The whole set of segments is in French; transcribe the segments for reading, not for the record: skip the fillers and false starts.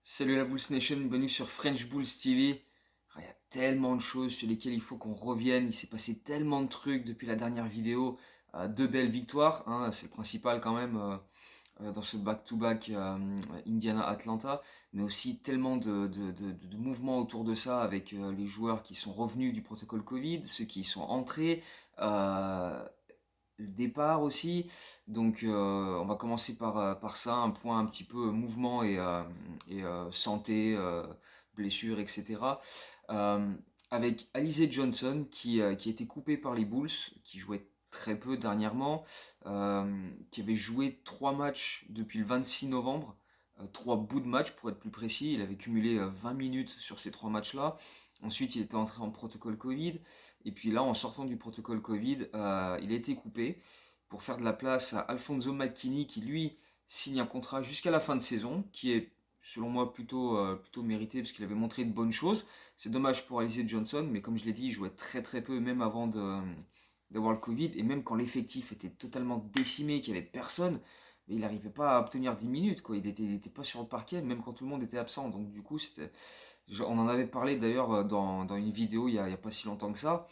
Salut la Bulls Nation, bienvenue sur French Bulls TV. Il y a tellement de choses sur lesquelles il faut qu'on revienne. Il s'est passé tellement de trucs depuis la dernière vidéo. Deux belles victoires, hein, c'est le principal quand même dans ce back-to-back Indiana-Atlanta. Mais aussi tellement de mouvements autour de ça avec les joueurs qui sont revenus du protocole Covid, ceux qui y sont entrés. euh, le départ aussi. Donc on va commencer par ça, un point un petit peu mouvement et santé, blessures, etc. Euh, Avec Alize Johnson qui a été coupé par les Bulls, qui jouait très peu dernièrement, qui avait joué 3 matchs depuis le 26 novembre. 3 bouts de match pour être plus précis, il avait cumulé 20 minutes sur ces 3 matchs-là. Ensuite, il était entré en protocole Covid. Et puis là, en sortant du protocole Covid, il a été coupé pour faire de la place à Alfonso McKinney qui lui signe un contrat jusqu'à la fin de saison, qui est selon moi plutôt mérité parce qu'il avait montré de bonnes choses. C'est dommage pour Alize Johnson, mais comme je l'ai dit, il jouait très très peu même avant d'avoir le Covid, et même quand l'effectif était totalement décimé, qu'il n'y avait personne, mais il n'arrivait pas à obtenir 10 minutes, quoi. Il était pas sur le parquet, même quand tout le monde était absent. Donc du coup, on en avait parlé d'ailleurs dans une vidéo il y a pas si longtemps que ça.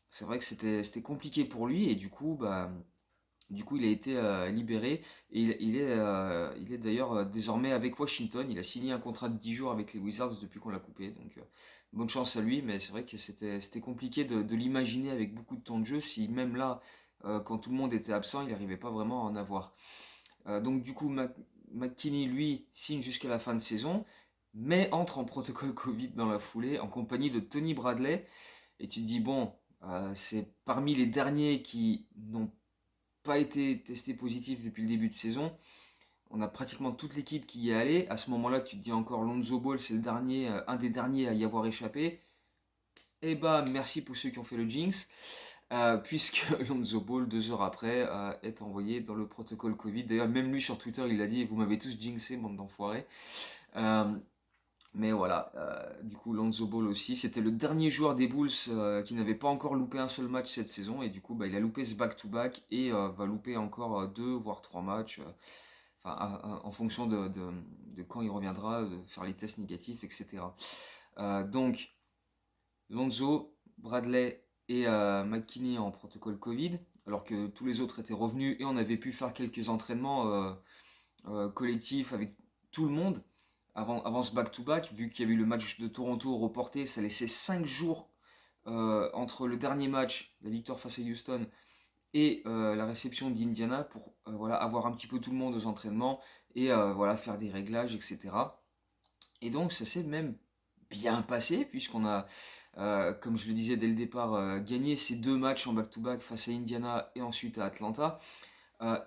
C'est vrai que c'était compliqué pour lui, et du coup, il a été libéré, et il est d'ailleurs désormais avec Washington. Il a signé un contrat de 10 jours avec les Wizards depuis qu'on l'a coupé. Donc bonne chance à lui, mais c'est vrai que c'était compliqué de l'imaginer avec beaucoup de temps de jeu si même là, quand tout le monde était absent, il n'arrivait pas vraiment à en avoir. Donc du coup, McKinney, lui, signe jusqu'à la fin de saison, mais entre en protocole Covid dans la foulée en compagnie de Tony Bradley. Et tu te dis, bon, c'est parmi les derniers qui n'ont pas été testés positifs depuis le début de saison. On a pratiquement toute l'équipe qui y est allée. À ce moment-là, tu te dis encore Lonzo Ball, c'est le dernier, un des derniers à y avoir échappé. Et bah, merci pour ceux qui ont fait le jinx, puisque Lonzo Ball, 2 heures après, est envoyé dans le protocole Covid. D'ailleurs, même lui sur Twitter, il a dit, vous m'avez tous jinxé, bande d'enfoirés. Euh, Mais voilà, du coup Lonzo Ball aussi, c'était le dernier joueur des Bulls qui n'avait pas encore loupé un seul match cette saison, et du coup bah, il a loupé ce back-to-back et va louper encore 2 voire 3 matchs, enfin en fonction de quand il reviendra, de faire les tests négatifs, etc. Donc Lonzo, Bradley et McKinney en protocole Covid, alors que tous les autres étaient revenus et on avait pu faire quelques entraînements collectifs avec tout le monde avant ce back-to-back, vu qu'il y avait eu le match de Toronto reporté. Ça laissait 5 jours entre le dernier match, la victoire face à Houston, et la réception d'Indiana pour voilà, avoir un petit peu tout le monde aux entraînements et voilà, faire des réglages, etc. Et donc ça s'est même bien passé, puisqu'on a, comme je le disais dès le départ, gagné ces 2 matchs en back-to-back face à Indiana et ensuite à Atlanta.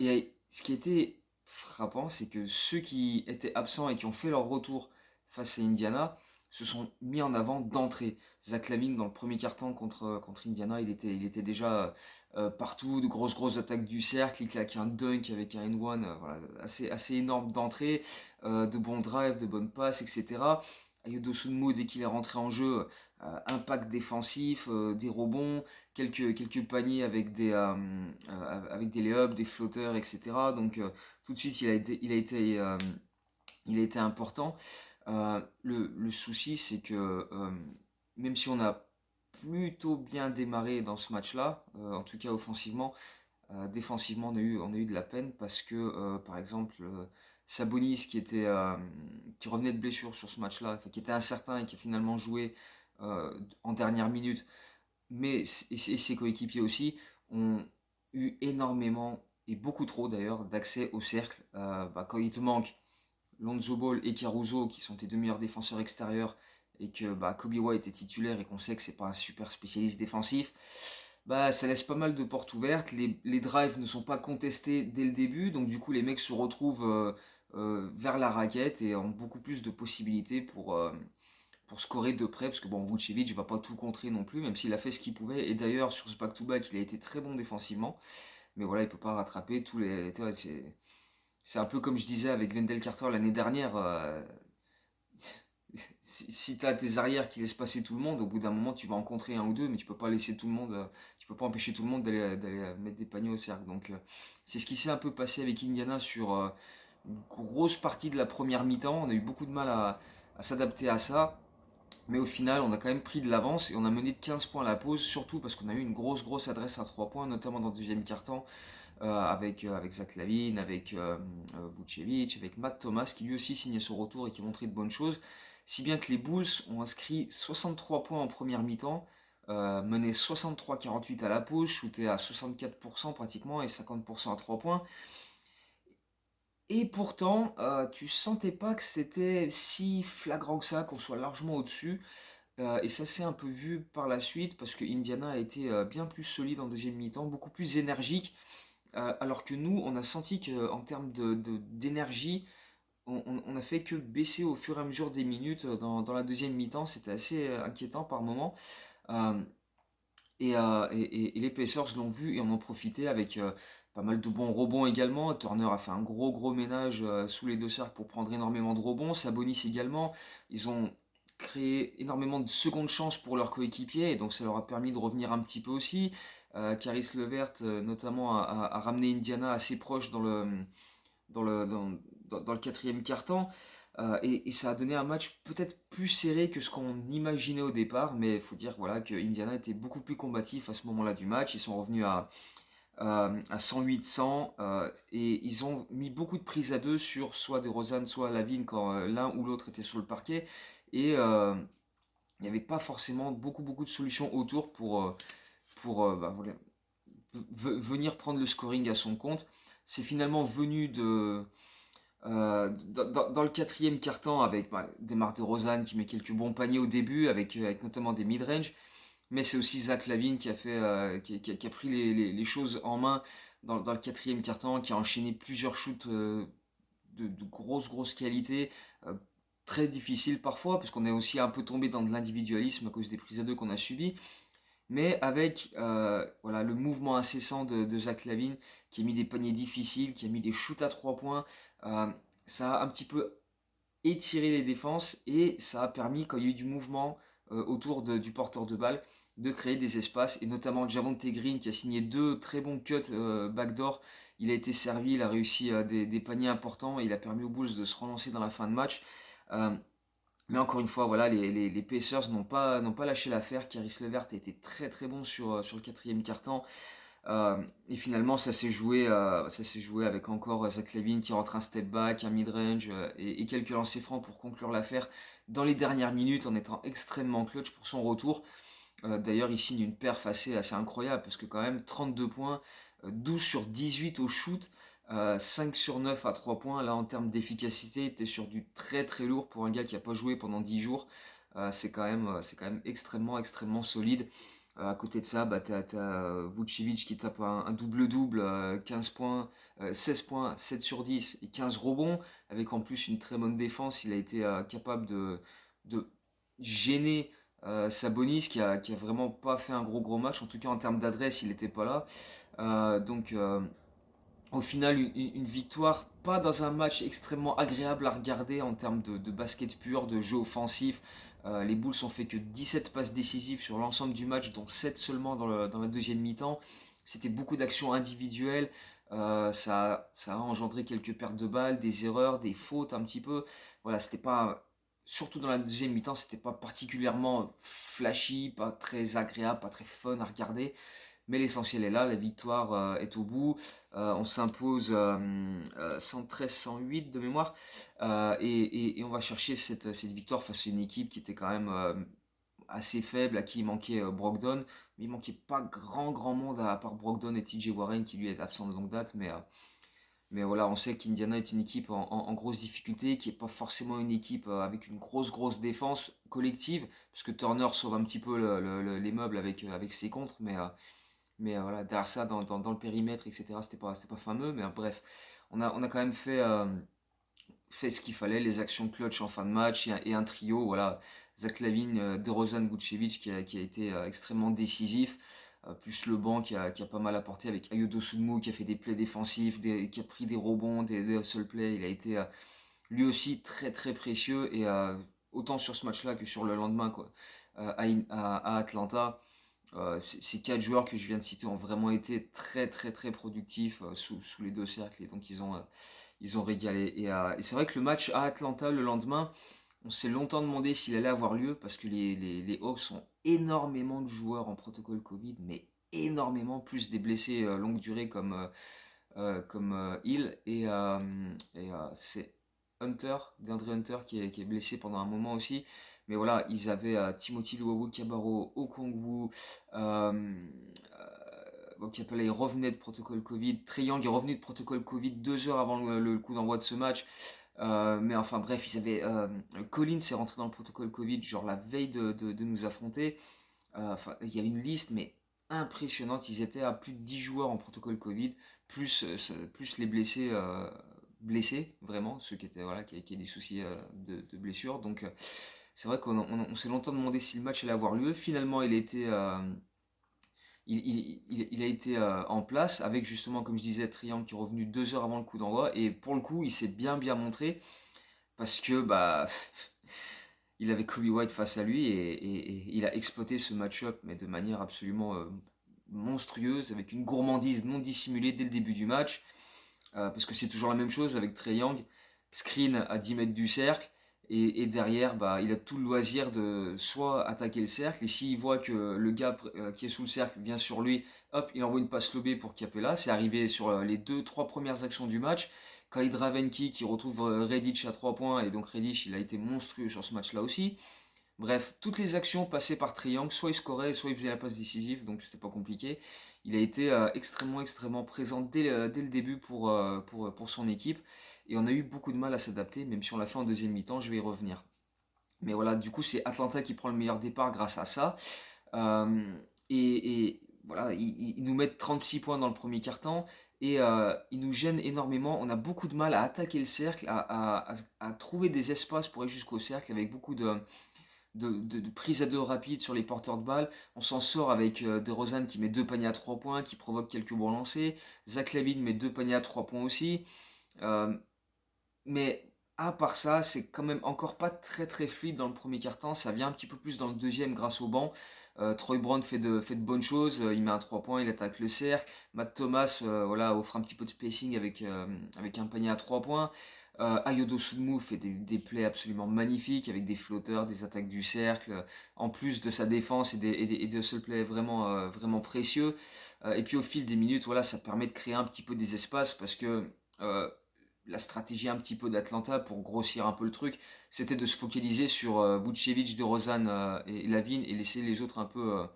Et ce qui était frappant, c'est que ceux qui étaient absents et qui ont fait leur retour face à Indiana se sont mis en avant d'entrée. Zach LaVine, dans le premier quart-temps contre Indiana, il était déjà partout, de grosses attaques du cercle, il claquait un dunk avec un N1, voilà, assez énorme d'entrée, de bons drives, de bonnes passes, etc. Ayo Sunmu, dès qu'il est rentré en jeu, impact défensif, des rebonds, quelques paniers avec des layups, des flotteurs, etc. Donc tout de suite il a été important. Le souci, c'est que même si on a plutôt bien démarré dans ce match-là, en tout cas offensivement, défensivement on a eu de la peine parce que par exemple Sabonis qui revenait de blessure sur ce match-là, enfin, qui était incertain et qui a finalement joué en dernière minute, mais et ses coéquipiers aussi ont eu énormément et beaucoup trop d'ailleurs d'accès au cercle. Bah, quand il te manque Lonzo Ball et Caruso qui sont tes 2 meilleurs défenseurs extérieurs, et que bah, Kobe White est titulaire et qu'on sait que c'est pas un super spécialiste défensif, bah ça laisse pas mal de portes ouvertes. Les drives ne sont pas contestés dès le début, donc du coup les mecs se retrouvent vers la raquette et ont beaucoup plus de possibilités pour scorer de près, parce que bon, Vucevic va pas tout contrer non plus, même s'il a fait ce qu'il pouvait. Et d'ailleurs, sur ce back-to-back, il a été très bon défensivement, mais voilà, il peut pas rattraper tous les. C'est un peu comme je disais avec Wendell Carter l'année dernière. Si t'as tes arrières qui laissent passer tout le monde, au bout d'un moment, tu vas en contrer un ou deux, mais tu peux pas laisser tout le monde. Tu peux pas empêcher tout le monde d'aller mettre des paniers au cercle. Donc, c'est ce qui s'est un peu passé avec Indiana une grosse partie de la première mi-temps. On a eu beaucoup de mal à s'adapter à ça. Mais au final, on a quand même pris de l'avance et on a mené de 15 points à la pause, surtout parce qu'on a eu une grosse adresse à 3 points, notamment dans le deuxième quart-temps, avec Zach LaVine, avec Vucevic, avec Matt Thomas, qui lui aussi signait son retour et qui montrait de bonnes choses. Si bien que les Bulls ont inscrit 63 points en première mi-temps, mené 63-48 à la pause, shooté à 64% pratiquement et 50% à 3 points. Et pourtant, tu sentais pas que c'était si flagrant que ça, qu'on soit largement au-dessus. Et ça s'est un peu vu par la suite parce que Indiana a été bien plus solide en deuxième mi-temps, beaucoup plus énergique. Alors que nous, on a senti qu'en termes d'énergie, on a fait que baisser au fur et à mesure des minutes dans la deuxième mi-temps. C'était assez inquiétant par moment. Euh, et les Pacers l'ont vu et en ont profité avec pas mal de bons rebonds également. Turner a fait un gros ménage sous les deux cercles pour prendre énormément de rebonds. Sabonis également. Ils ont créé énormément de secondes chances pour leurs coéquipiers et donc ça leur a permis de revenir un petit peu aussi. Caris LeVert notamment a ramené Indiana assez proche dans le, dans, dans le quatrième quart-temps. Et ça a donné un match peut-être plus serré que ce qu'on imaginait au départ, mais il faut dire voilà, que Indiana était beaucoup plus combatif à ce moment-là du match. Ils sont revenus à 108-100 et ils ont mis beaucoup de prises à deux sur soit DeRozan, soit Lavine quand l'un ou l'autre était sur le parquet. Et il n'y avait pas forcément beaucoup de solutions autour pour bah, voilà, venir prendre le scoring à son compte. C'est finalement venu dans le quatrième quart-temps avec Demar DeRozan qui met quelques bons paniers au début avec notamment des mid-range, mais c'est aussi Zach LaVine qui a fait qui a pris les choses en main dans le quatrième quart-temps, qui a enchaîné plusieurs shoots de grosse qualité, euh, très difficile parfois parce qu'on est aussi un peu tombé dans de l'individualisme à cause des prises à deux qu'on a subies, mais avec voilà, le mouvement incessant de Zach LaVine qui a mis des paniers difficiles, qui a mis des shoots à 3 points. euh, Ça a un petit peu étiré les défenses et ça a permis, quand il y a eu du mouvement autour du porteur de balle, de créer des espaces, et notamment Javonte Green qui a signé deux très bons cuts backdoor. Il a été servi, il a réussi des paniers importants et il a permis aux Bulls de se relancer dans la fin de match. Euh, mais encore une fois, voilà, les Pacers n'ont pas lâché l'affaire. Caris LeVert a été très bon sur le quatrième quart-temps. Et finalement, ça s'est joué avec encore Zach LaVine qui rentre un step back, un mid-range et quelques lancers francs pour conclure l'affaire dans les dernières minutes en étant extrêmement clutch pour son retour. D'ailleurs, il signe une perf assez incroyable parce que quand même 32 points, 12 sur 18 au shoot, 5 sur 9 à 3 points. Là, en termes d'efficacité, était sur du très lourd pour un gars qui n'a pas joué pendant 10 jours. C'est quand même extrêmement solide. À côté de ça, bah, t'as Vucevic qui tape un double-double, 15 points, 16 points, 7 sur 10 et 15 rebonds, avec en plus une très bonne défense. Il a été capable de gêner Sabonis qui a vraiment pas fait un gros match. En tout cas, en termes d'adresse, il n'était pas là. Donc, au final, une victoire, pas dans un match extrêmement agréable à regarder en termes de basket pur, de jeu offensif. Les Bulls ont fait que 17 passes décisives sur l'ensemble du match, dont 7 seulement dans la deuxième mi-temps. C'était beaucoup d'actions individuelles. Ça a engendré quelques pertes de balles, des erreurs, des fautes un petit peu. Voilà, c'était pas. Surtout dans la deuxième mi-temps, c'était pas particulièrement flashy, pas très agréable, pas très fun à regarder. Mais l'essentiel est là, la victoire est au bout. On s'impose 113-108 de mémoire. Et on va chercher cette victoire face à une équipe qui était quand même assez faible, à qui il manquait Brogdon. Mais il manquait pas grand monde à part Brogdon et TJ Warren qui lui est absent de longue date. Mais voilà, on sait qu'Indiana est une équipe en grosse difficulté, qui n'est pas forcément une équipe avec une grosse défense collective, parce que Turner sauve un petit peu les meubles avec ses contres, mais voilà, derrière ça, dans le périmètre, etc., c'était pas fameux. Mais bref, on a quand même fait ce qu'il fallait, les actions clutch en fin de match et un trio, voilà, Zach LaVine, DeRozan, Vucevic qui a été extrêmement décisif, plus le banc qui a pas mal apporté avec Ayo Dosunmu qui a fait des plays défensifs, qui a pris des rebonds, des hustle plays. Il a été lui aussi très précieux et autant sur ce match-là que sur le lendemain quoi, à Atlanta. Ces quatre joueurs que je viens de citer ont vraiment été très productifs sous les deux cercles et donc Ils ont régalé. Et c'est vrai que le match à Atlanta le lendemain, on s'est longtemps demandé s'il allait avoir lieu parce que les Hawks ont énormément de joueurs en protocole Covid, mais énormément, plus des blessés longue durée comme Hill c'est Hunter, DeAndre Hunter qui est blessé pendant un moment aussi. Mais voilà, ils avaient Timothy Luwawu Cabarro, Okongwu, Capella, il revenait de protocole Covid, Trae Young est revenu de protocole Covid 2 heures avant le coup d'envoi de ce match. Mais enfin bref, Collins est rentré dans le protocole Covid genre la veille de nous affronter. Enfin, il y avait une liste mais impressionnante. Ils étaient à plus de 10 joueurs en protocole Covid, plus les blessés, vraiment, ceux qui étaient voilà, qui avaient des soucis de blessure. Donc c'est vrai qu'on s'est longtemps demandé si le match allait avoir lieu. Finalement, il a été en place avec justement, comme je disais, Triangle qui est revenu 2 heures avant le coup d'envoi. Et pour le coup, il s'est bien montré parce que bah il avait Kobe White face à lui et il a exploité ce match-up, mais de manière absolument monstrueuse, avec une gourmandise non dissimulée dès le début du match. Parce que c'est toujours la même chose avec Trae Young, screen à 10 mètres du cercle, et derrière, bah, il a tout le loisir de soit attaquer le cercle, et s'il voit que le gars qui est sous le cercle vient sur lui, hop, il envoie une passe lobée pour Capella. C'est arrivé sur les 2-3 premières actions du match. Kyle Dravenki qui retrouve Redic à 3 points, et donc Redic il a été monstrueux sur ce match-là aussi. Bref, toutes les actions passées par Triangle, soit il scorait, soit il faisait la passe décisive, donc c'était pas compliqué. Il a été extrêmement présent dès le début pour son équipe, et on a eu beaucoup de mal à s'adapter, même si on l'a fait en deuxième mi-temps, je vais y revenir. Mais voilà, du coup c'est Atlanta qui prend le meilleur départ grâce à ça. Euh, et voilà, ils nous mettent 36 points dans le premier quart-temps, et ils nous gênent énormément. On a beaucoup de mal à attaquer le cercle, à trouver des espaces pour aller jusqu'au cercle, avec beaucoup de prise à deux rapide sur les porteurs de balles. On s'en sort avec DeRozan qui met 2 paniers à 3 points, qui provoque quelques bons lancers. Zach LaVine met 2 paniers à 3 points aussi. Euh, mais à part ça, c'est quand même encore pas très fluide dans le premier quart-temps. Ça vient un petit peu plus dans le deuxième grâce au banc. Troy Brown fait de bonnes choses. Il met un 3 points, il attaque le cercle. Matt Thomas voilà, offre un petit peu de spacing avec un panier à 3 points. Ayodo Sudmu fait des plays absolument magnifiques avec des flotteurs, des attaques du cercle, en plus de sa défense et de ce play vraiment précieux. Et puis au fil des minutes, voilà, ça permet de créer un petit peu des espaces parce que euh, la stratégie un petit peu d'Atlanta pour grossir un peu le truc, c'était de se focaliser sur Vucevic, DeRozan et Lavine et laisser les autres un peu,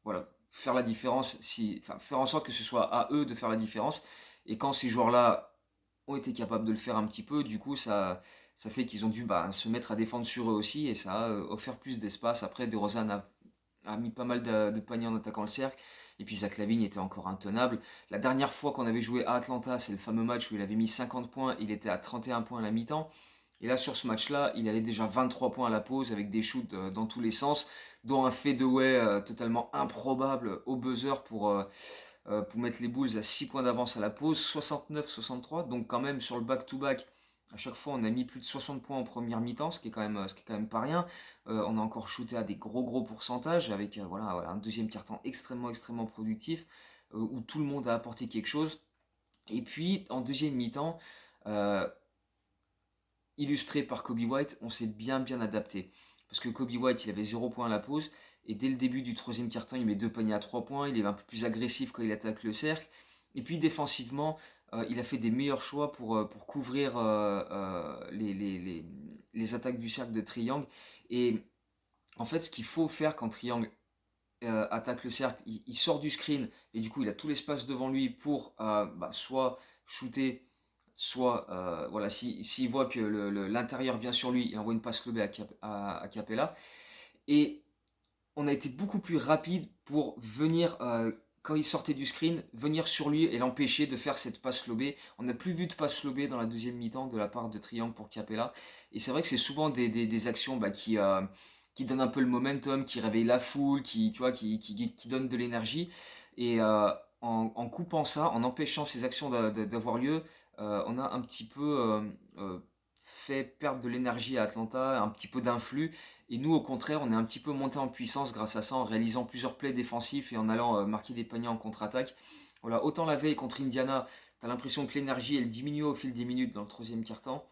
voilà, faire la différence, faire en sorte que ce soit à eux de faire la différence. Et quand ces joueurs-là ont été capables de le faire un petit peu, du coup ça fait qu'ils ont dû se mettre à défendre sur eux aussi et ça a offert plus d'espace. Après, DeRozan a mis pas mal de paniers en attaquant le cercle. Et puis Zach LaVine était encore intenable. La dernière fois qu'on avait joué à Atlanta, c'est le fameux match où il avait mis 50 points, il était à 31 points à la mi-temps. Et là, sur ce match-là, il avait déjà 23 points à la pause avec des shoots dans tous les sens, dont un fadeaway totalement improbable au buzzer pour mettre les Bulls à 6 points d'avance à la pause, 69-63. Donc quand même sur le back-to-back, à chaque fois on a mis plus de 60 points en première mi-temps, ce qui est quand même pas rien. On a encore shooté à des gros pourcentages avec voilà, un deuxième quart-temps extrêmement productif où tout le monde a apporté quelque chose. Et puis en deuxième mi-temps, euh, illustré par Kobe White, on s'est bien adapté. Parce que Kobe White, il avait 0 points à la pause, et dès le début du troisième quart-temps, il met 2 paniers à 3 points, il est un peu plus agressif quand il attaque le cercle. Et puis défensivement, il a fait des meilleurs choix pour couvrir les attaques du cercle de Triangle. Et en fait, ce qu'il faut faire quand Triangle attaque le cercle, il sort du screen, et du coup, il a tout l'espace devant lui pour soit shooter, soit voilà, s'il voit que l'intérieur vient sur lui, il envoie une passe lobée à Capella. Et on a été beaucoup plus rapide pour venir, quand il sortait du screen, venir sur lui et l'empêcher de faire cette passe lobée. On n'a plus vu de passe lobée dans la deuxième mi-temps de la part de Triangle pour Capella. Et c'est vrai que c'est souvent des actions qui donnent un peu le momentum, qui réveillent la foule, tu vois, qui donnent de l'énergie. Et en coupant ça, en empêchant ces actions d'avoir lieu, on a un petit peu fait perdre de l'énergie à Atlanta, un petit peu d'influx. Et nous, au contraire, on est un petit peu monté en puissance grâce à ça, en réalisant plusieurs plays défensifs et en allant marquer des paniers en contre-attaque. Voilà, autant la veille contre Indiana, tu as l'impression que l'énergie, elle diminue au fil des minutes dans le troisième quart-temps.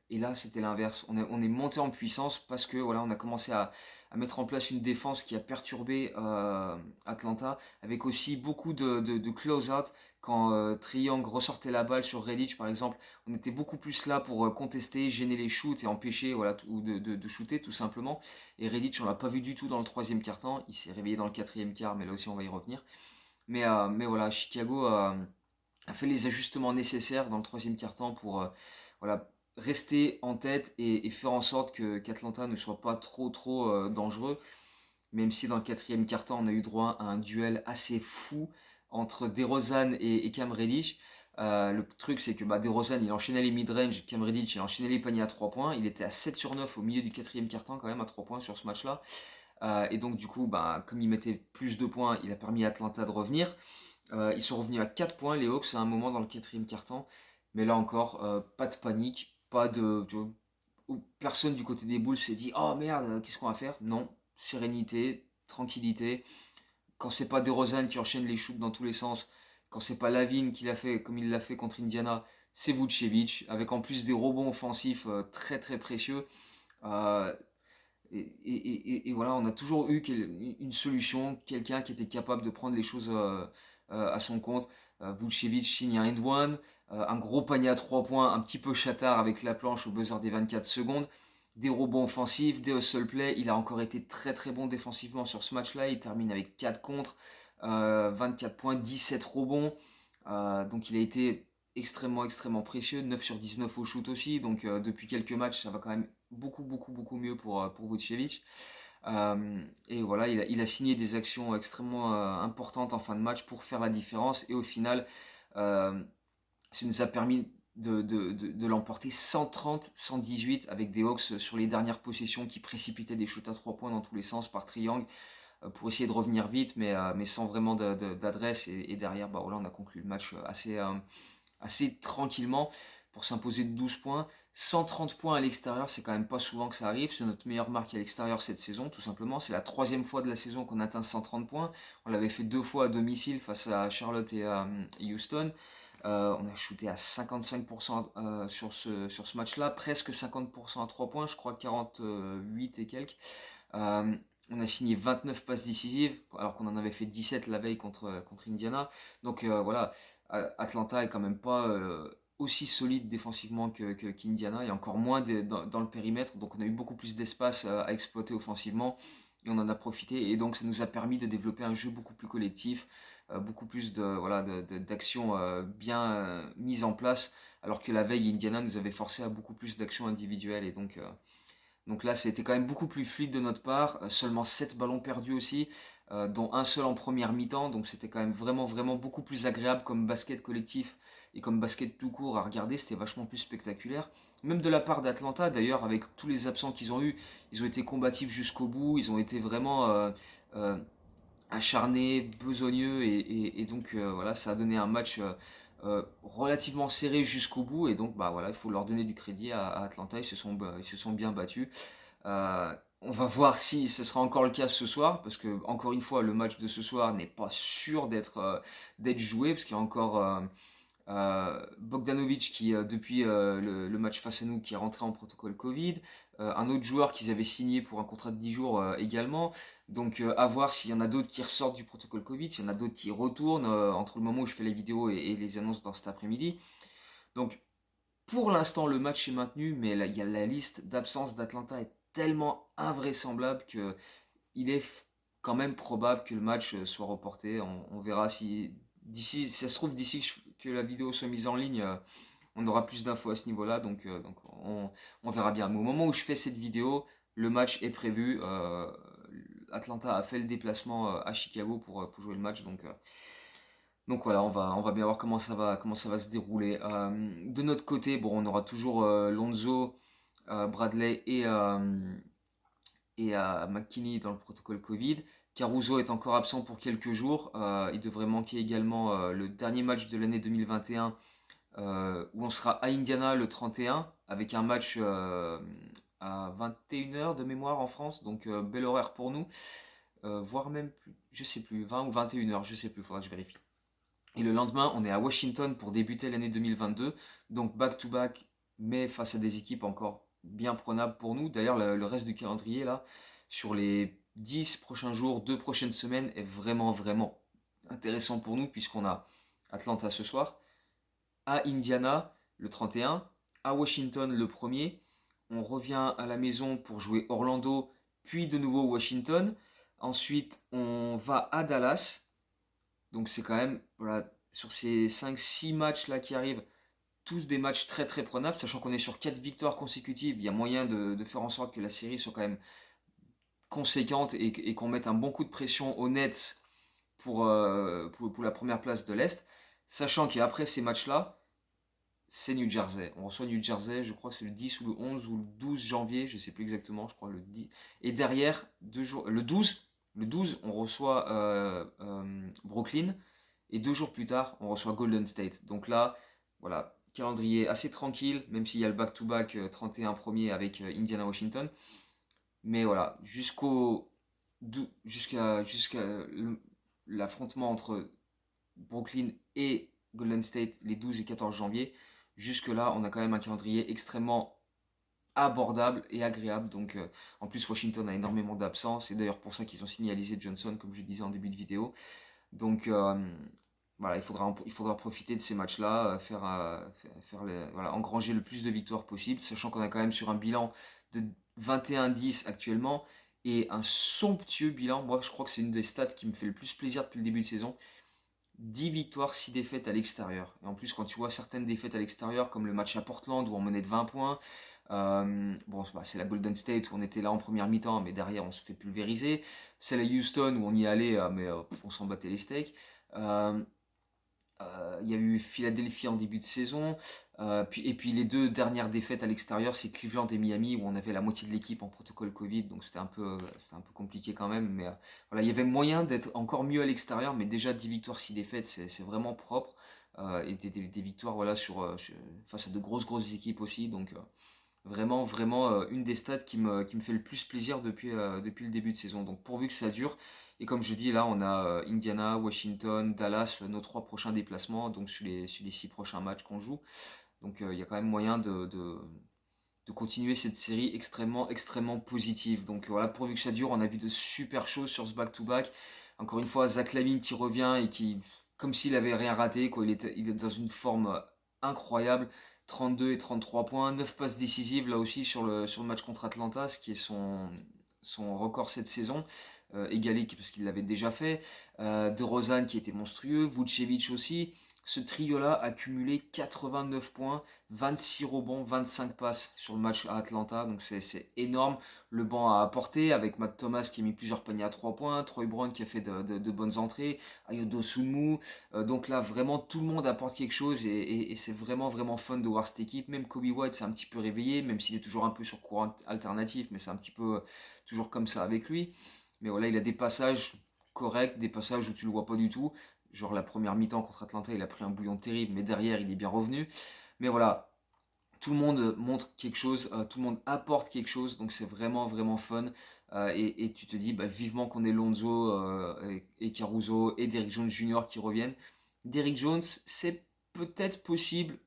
Et là, c'était l'inverse. On est monté en puissance parce que voilà, on a commencé à mettre en place une défense qui a perturbé Atlanta, avec aussi beaucoup de close-out. Quand Trae Young ressortait la balle sur Redditch, par exemple, on était beaucoup plus là pour contester, gêner les shoots et empêcher voilà, ou de shooter tout simplement. Et Redditch, on l'a pas vu du tout dans le troisième quart-temps. Il s'est réveillé dans le quatrième quart, mais là aussi, on va y revenir. Mais voilà, Chicago a fait les ajustements nécessaires dans le troisième quart-temps pour voilà, rester en tête et faire en sorte qu'Atlanta ne soit pas trop dangereux. Même si dans le quatrième quart-temps, on a eu droit à un duel assez fou entre DeRozan et Cam Reddish. Le truc, c'est que DeRozan, il enchaînait les mid-range, Cam Reddish, il enchaînait les paniers à 3 points. Il était à 7 sur 9 au milieu du quatrième quart-temps, quand même, à 3 points sur ce match-là. Et donc, du coup, comme il mettait plus de points, il a permis à Atlanta de revenir. Ils sont revenus à 4 points, les Hawks, à un moment dans le quatrième quart-temps. Mais là encore, pas de panique, pas de. Personne du côté des Bulls s'est dit oh merde, qu'est-ce qu'on va faire? Non, sérénité, tranquillité. Quand c'est pas DeRozan qui enchaîne les shoots dans tous les sens, quand c'est pas Lavine qui l'a fait comme il l'a fait contre Indiana, c'est Vucevic, avec en plus des rebonds offensifs très précieux. Euh, et voilà, on a toujours eu une solution, quelqu'un qui était capable de prendre les choses à son compte. Vucevic signe un end-one, un gros panier à 3 points, un petit peu chatard avec la planche au buzzer des 24 secondes, des rebonds offensifs, des hustle plays. Il a encore été très bon défensivement sur ce match-là. Il termine avec 4 contre, 24 points, 17 rebonds. Donc il a été extrêmement précieux, 9 sur 19 au shoot aussi. Donc depuis quelques matchs, ça va quand même beaucoup mieux pour Vucevic. Et voilà, il a signé des actions extrêmement importantes en fin de match pour faire la différence. Et au final, euh, ça nous a permis de l'emporter 130-118 avec des Hawks sur les dernières possessions qui précipitaient des shoots à 3 points dans tous les sens par triangle pour essayer de revenir vite, mais sans vraiment d'adresse. Et derrière, voilà, on a conclu le match assez tranquillement pour s'imposer de 12 points. 130 points à l'extérieur, c'est quand même pas souvent que ça arrive. C'est notre meilleure marque à l'extérieur cette saison, tout simplement. C'est la troisième fois de la saison qu'on atteint 130 points. On l'avait fait 2 fois à domicile face à Charlotte et à Houston. On a shooté à 55% sur ce match-là, presque 50% à 3 points, je crois 48 et quelques. Euh, on a signé 29 passes décisives, alors qu'on en avait fait 17 la veille contre Indiana. Donc voilà, Atlanta est quand même pas aussi solide défensivement qu'Indiana, et encore moins dans le périmètre. Donc on a eu beaucoup plus d'espace à exploiter offensivement, et on en a profité. Et donc ça nous a permis de développer un jeu beaucoup plus collectif, beaucoup plus d'actions bien mises en place, alors que la veille, Indiana nous avait forcé à beaucoup plus d'actions individuelles. Et donc là, c'était quand même beaucoup plus fluide de notre part. Seulement 7 ballons perdus aussi, dont un seul en première mi-temps. Donc c'était quand même vraiment beaucoup plus agréable comme basket collectif et comme basket tout court à regarder. C'était vachement plus spectaculaire. Même de la part d'Atlanta, d'ailleurs, avec tous les absents qu'ils ont eu, ils ont été combatifs jusqu'au bout. Ils ont été vraiment acharnés, besogneux. Et donc voilà, ça a donné un match relativement serré jusqu'au bout. Et donc voilà, il faut leur donner du crédit à Atlanta. Ils se sont bien battus. On va voir si ce sera encore le cas ce soir, parce que encore une fois, le match de ce soir n'est pas sûr d'être joué, parce qu'il y a encore Bogdanovic qui, depuis le match face à nous, qui est rentré en protocole Covid, un autre joueur qu'ils avaient signé pour un contrat de 10 jours également. Donc à voir s'il y en a d'autres qui ressortent du protocole Covid, s'il y en a d'autres qui retournent entre le moment où je fais les vidéos et les annonces dans cet après-midi. Donc pour l'instant, le match est maintenu, mais là, il y a la liste d'absence d'Atlanta est tellement invraisemblable que il est quand même probable que le match soit reporté. On verra si ça se trouve, d'ici que la vidéo soit mise en ligne, on aura plus d'infos à ce niveau-là. Donc on verra bien. Mais au moment où je fais cette vidéo, le match est prévu. Atlanta a fait le déplacement à Chicago pour jouer le match. Donc voilà, on va bien voir comment ça va se dérouler. De notre côté, bon, on aura toujours Lonzo, Bradley et McKinney dans le protocole Covid. Caruso est encore absent pour quelques jours. Il devrait manquer également le dernier match de l'année 2021 où on sera à Indiana le 31 avec un match à 21 h de mémoire en France. Donc bel horaire pour nous. Voire même plus, je sais plus, 20 ou 21 h, je sais plus, faudra que je vérifie. Et le lendemain, on est à Washington pour débuter l'année 2022. Donc back-to-back, mais face à des équipes encore bien prenables pour nous. D'ailleurs, le reste du calendrier, là, sur les 10 prochains jours, 2 prochaines semaines, est vraiment, vraiment intéressant pour nous, puisqu'on a Atlanta ce soir, à Indiana le 31, à Washington le 1er. On revient à la maison pour jouer Orlando, puis de nouveau Washington. Ensuite, on va à Dallas. Donc c'est quand même, voilà, sur ces 5-6 matchs là qui arrivent, tous des matchs très très prenables, sachant qu'on est sur 4 victoires consécutives, il y a moyen de faire en sorte que la série soit quand même conséquente et qu'on mette un bon coup de pression aux Nets pour la première place de l'Est, sachant qu'après ces matchs-là, c'est New Jersey. On reçoit New Jersey, je crois que c'est le 10 ou le 11 ou le 12 janvier, je ne sais plus exactement, je crois le 10. Et derrière, le 12, on reçoit Brooklyn. Et 2 jours plus tard, on reçoit Golden State. Donc là, voilà, calendrier assez tranquille, même s'il y a le back-to-back 31 premier avec Indiana-Washington. Mais voilà, jusqu'à l'affrontement entre Brooklyn et Golden State les 12 et 14 janvier, jusque-là, on a quand même un calendrier extrêmement abordable et agréable. Donc, en plus, Washington a énormément d'absence. Et d'ailleurs, pour ça qu'ils ont signalisé Johnson, comme je le disais en début de vidéo. Donc, voilà, il faudra profiter de ces matchs-là, voilà, engranger le plus de victoires possible, sachant qu'on est quand même sur un bilan de 21-10 actuellement et un somptueux bilan. Moi, je crois que c'est une des stats qui me fait le plus plaisir depuis le début de saison. 10 victoires, 6 défaites à l'extérieur. Et en plus, quand tu vois certaines défaites à l'extérieur, comme le match à Portland où on menait de 20 points, bon, bah, c'est la Golden State où on était là en première mi-temps, mais derrière on se fait pulvériser. C'est la Houston où on y allait, mais on s'en battait les steaks. Euh, il y a eu Philadelphie en début de saison. Et puis les 2 dernières défaites à l'extérieur, c'est Cleveland et Miami où on avait la moitié de l'équipe en protocole Covid, donc c'était un peu compliqué quand même. Mais voilà, il y avait moyen d'être encore mieux à l'extérieur, mais déjà 10 victoires, 6 défaites, c'est vraiment propre. Et des victoires voilà, face à de grosses équipes aussi. Donc vraiment, vraiment une des stats qui me fait le plus plaisir depuis le début de saison. Donc pourvu que ça dure. Et comme je dis, là, on a Indiana, Washington, Dallas, nos 3 prochains déplacements, donc sur les 6 prochains matchs qu'on joue. Donc il y a quand même moyen de continuer cette série extrêmement, extrêmement positive. Donc voilà, pourvu que ça dure, on a vu de super choses sur ce back-to-back. Encore une fois, Zach LaVine qui revient et qui, comme s'il avait rien raté, quoi. Il est dans une forme incroyable. 32 et 33 points, 9 passes décisives là aussi sur le match contre Atlanta, ce qui est son record cette saison. Égalé parce qu'il l'avait déjà fait. De Rozan qui était monstrueux, Vucevic aussi. Ce trio-là a cumulé 89 points, 26 rebonds, 25 passes sur le match à Atlanta. Donc c'est énorme. Le banc a apporté avec Matt Thomas qui a mis plusieurs paniers à 3 points, Troy Brown qui a fait de bonnes entrées, Ayodo Sunmu. Donc là, vraiment, tout le monde apporte quelque chose et c'est vraiment, vraiment fun de voir cette équipe. Même Kobe White s'est un petit peu réveillé, même s'il est toujours un peu sur courant alternatif, mais c'est un petit peu toujours comme ça avec lui. Mais voilà, il a des passages corrects, des passages où tu le vois pas du tout. Genre la première mi-temps contre Atlanta, il a pris un bouillon terrible, mais derrière, il est bien revenu. Mais voilà, tout le monde montre quelque chose, tout le monde apporte quelque chose, donc c'est vraiment, vraiment fun. Et tu te dis, bah, vivement qu'on ait Lonzo et Caruso et Derrick Jones Jr. qui reviennent. Derrick Jones, c'est peut-être possible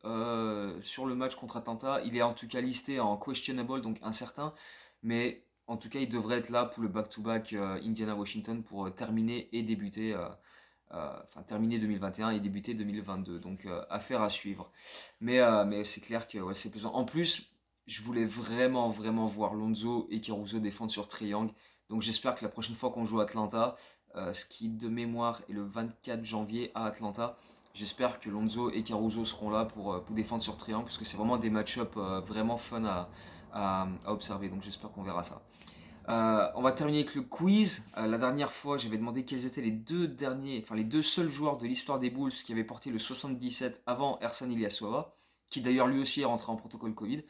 sur le match contre Atlanta. Il est en tout cas listé en questionable, donc incertain. Mais en tout cas, il devrait être là pour le back-to-back Indiana-Washington pour terminer et débuter, enfin terminer 2021 et débuter 2022. Donc affaire à suivre. Mais c'est clair que ouais, c'est pesant. En plus, je voulais vraiment, vraiment voir Lonzo et Caruso défendre sur triangle. Donc j'espère que la prochaine fois qu'on joue à Atlanta, ce qui de mémoire est le 24 janvier à Atlanta, j'espère que Lonzo et Caruso seront là pour défendre sur triangle, parce que c'est vraiment des match-up vraiment fun à observer. Donc j'espère qu'on verra ça. On va terminer avec le quiz. La dernière fois, j'avais demandé quels étaient les deux seuls joueurs de l'histoire des Bulls qui avaient porté le 77 avant Ersan Ilyasova, qui d'ailleurs lui aussi est rentré en protocole Covid.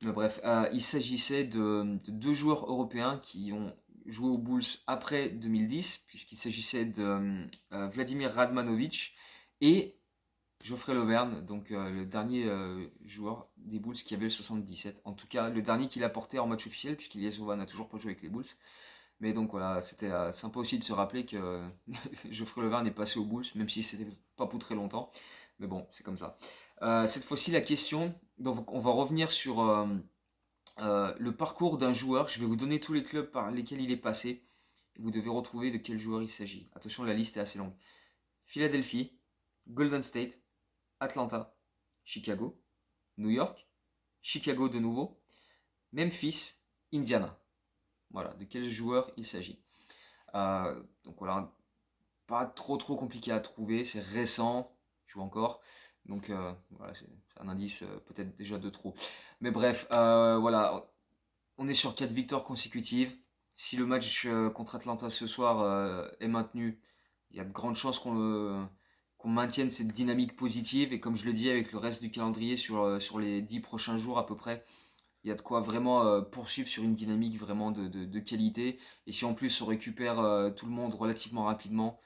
Mais bref, il s'agissait de 2 joueurs européens qui ont joué aux Bulls après 2010, puisqu'il s'agissait de Vladimir Radmanovic et Geoffrey Lauvergne, donc le dernier joueur des Bulls qui avait le 77. En tout cas, le dernier qu'il a porté en match officiel, puisqu'Ilyasova n'a toujours pas joué avec les Bulls. Mais donc voilà, c'était sympa aussi de se rappeler que Geoffrey Lauvergne est passé aux Bulls, même si c'était pas pour très longtemps. Mais bon, c'est comme ça. Cette fois-ci, la question, donc on va revenir sur le parcours d'un joueur. Je vais vous donner tous les clubs par lesquels il est passé. Vous devez retrouver de quel joueur il s'agit. Attention, la liste est assez longue. Philadelphie, Golden State, Atlanta, Chicago, New York, Chicago de nouveau, Memphis, Indiana. Voilà, de quel joueur il s'agit. Donc voilà, pas trop compliqué à trouver, c'est récent, je joue encore. Donc voilà, c'est un indice peut-être déjà de trop. Mais bref, voilà, on est sur 4 victoires consécutives. Si le match contre Atlanta ce soir est maintenu, il y a de grandes chances qu'on maintienne cette dynamique positive. Et comme je le dis, avec le reste du calendrier sur les 10 prochains jours à peu près, il y a de quoi vraiment poursuivre sur une dynamique vraiment de qualité. Et si en plus on récupère tout le monde relativement rapidement,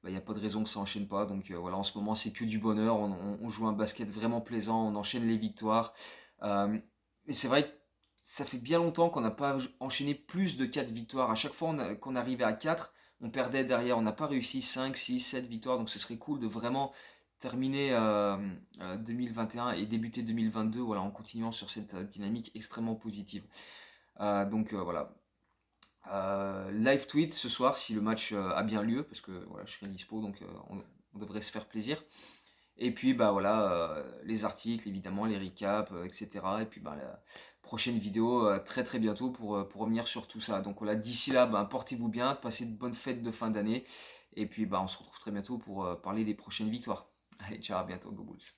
bah, il n'y a pas de raison que ça enchaîne pas. Donc voilà, en ce moment c'est que du bonheur. On joue un basket vraiment plaisant, on enchaîne les victoires. Mais c'est vrai que ça fait bien longtemps qu'on n'a pas enchaîné plus de 4 victoires. À chaque fois qu'on arrivait à 4, on perdait derrière. On n'a pas réussi 5, 6, 7 victoires. Donc ce serait cool de vraiment terminer 2021 et débuter 2022 voilà, en continuant sur cette dynamique extrêmement positive. Donc voilà. Live tweet ce soir si le match a bien lieu, parce que voilà, je serai dispo, donc on devrait se faire plaisir. Et puis bah voilà, les articles évidemment, les recaps, etc. Et puis bah la prochaine vidéo très bientôt pour revenir sur tout ça. Donc voilà, d'ici là, bah, portez-vous bien, passez de bonnes fêtes de fin d'année. Et puis bah on se retrouve très bientôt pour parler des prochaines victoires. Allez, ciao, à bientôt, Go Bulls.